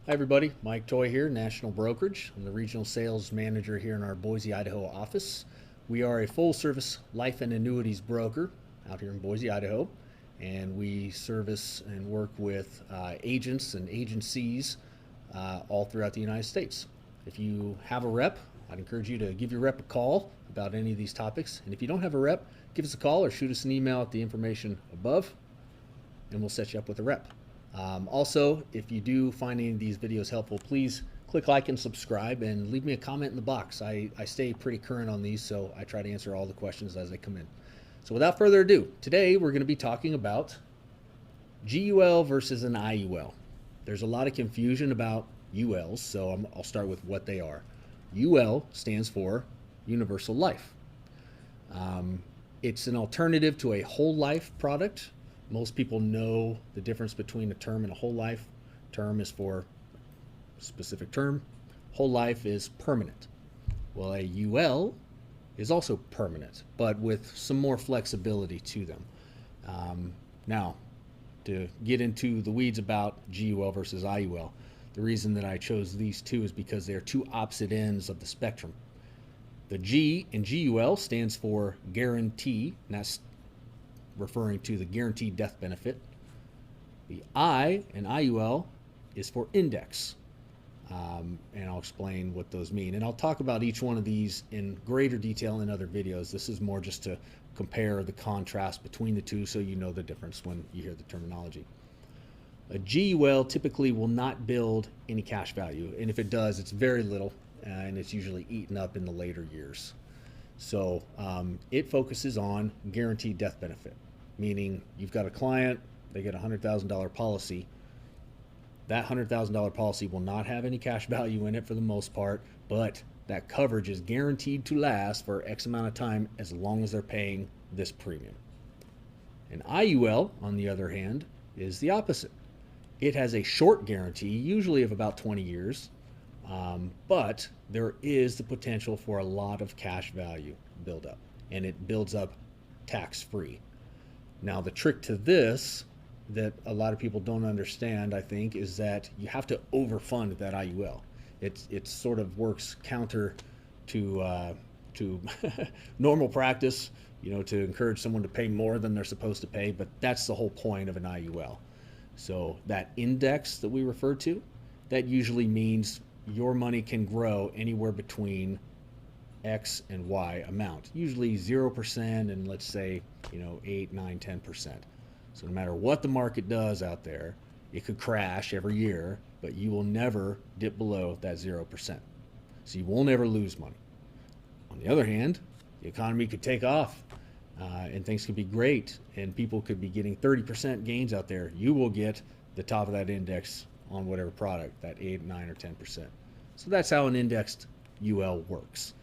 Hi everybody, Mike Toy here, National Brokerage. I'm the Regional Sales Manager here in our Boise, Idaho office. We are a full-service life and annuities broker out here in Boise, Idaho, and we service and work with agents and agencies all throughout the United States. If you have a rep, I'd encourage you to give your rep a call about any of these topics. And if you don't have a rep, give us a call or shoot us an email at the information above, and we'll set you up with a rep. Also, if you do find any of these videos helpful, please click like and subscribe and leave me a comment in the box. I stay pretty current on these, so I try to answer all the questions as they come in. So without further ado, today we're going to be talking about GUL versus an IUL. There's a lot of confusion about ULs, so I'll start with what they are. UL stands for Universal Life. It's an alternative to a whole life product. Most people know the difference between a term and a whole life. Term is for a specific term. Whole life is permanent. Well, a UL is also permanent, but with some more flexibility to them. Now, to get into the weeds about GUL versus IUL, the reason that I chose these two is because they're two opposite ends of the spectrum. The G in GUL stands for guarantee, and that's referring to the guaranteed death benefit. The I in IUL is for index, and I'll explain what those mean. And I'll talk about each one of these in greater detail in other videos. This is more just to compare the contrast between the two so you know the difference when you hear the terminology. A GUL typically will not build any cash value, and if it does, it's very little, and it's usually eaten up in the later years. So it focuses on guaranteed death benefit, meaning you've got a client, they get a $100,000 policy. That $100,000 policy will not have any cash value in it for the most part, but that coverage is guaranteed to last for X amount of time as long as they're paying this premium. An IUL, on the other hand, is the opposite. It has a short guarantee, usually of about 20 years, but there is the potential for a lot of cash value buildup, and it builds up tax-free. Now, the trick to this that a lot of people don't understand, I think, is that you have to overfund that IUL. It sort of works counter to normal practice, to encourage someone to pay more than they're supposed to pay, but that's the whole point of an IUL. So that index that we refer to, that usually means your money can grow anywhere between X and Y amount, usually 0% and let's say 8, 9, 10%. So no matter what the market does out there, it could crash every year, but you will never dip below that 0%. So you will never lose money. On the other hand, the economy could take off and things could be great and people could be getting 30% gains out there. You will get the top of that index on whatever product, that 8, 9, or 10%. So that's how an indexed UL works.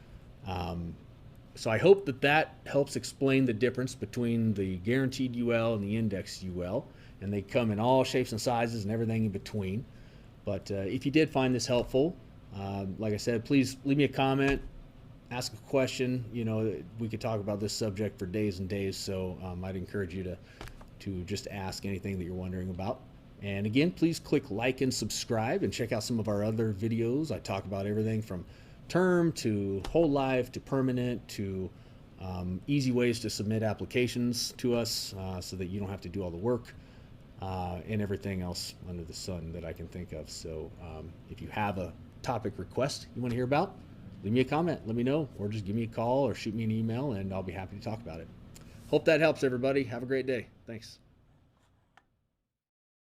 So I hope that helps explain the difference between the guaranteed UL and the indexed UL, and they come in all shapes and sizes and everything in between. But if you did find this helpful, like I said, please leave me a comment, ask a question. We could talk about this subject for days and days, so I'd encourage you to just ask anything that you're wondering about. And again, please click like and subscribe and check out some of our other videos. I talk about everything from term to whole life to permanent to easy ways to submit applications to us so that you don't have to do all the work and everything else under the sun that I can think of. So if you have a topic request you want to hear about, leave me a comment, let me know, or just give me a call or shoot me an email and I'll be happy to talk about it. Hope that helps, everybody. Have a great day. Thanks.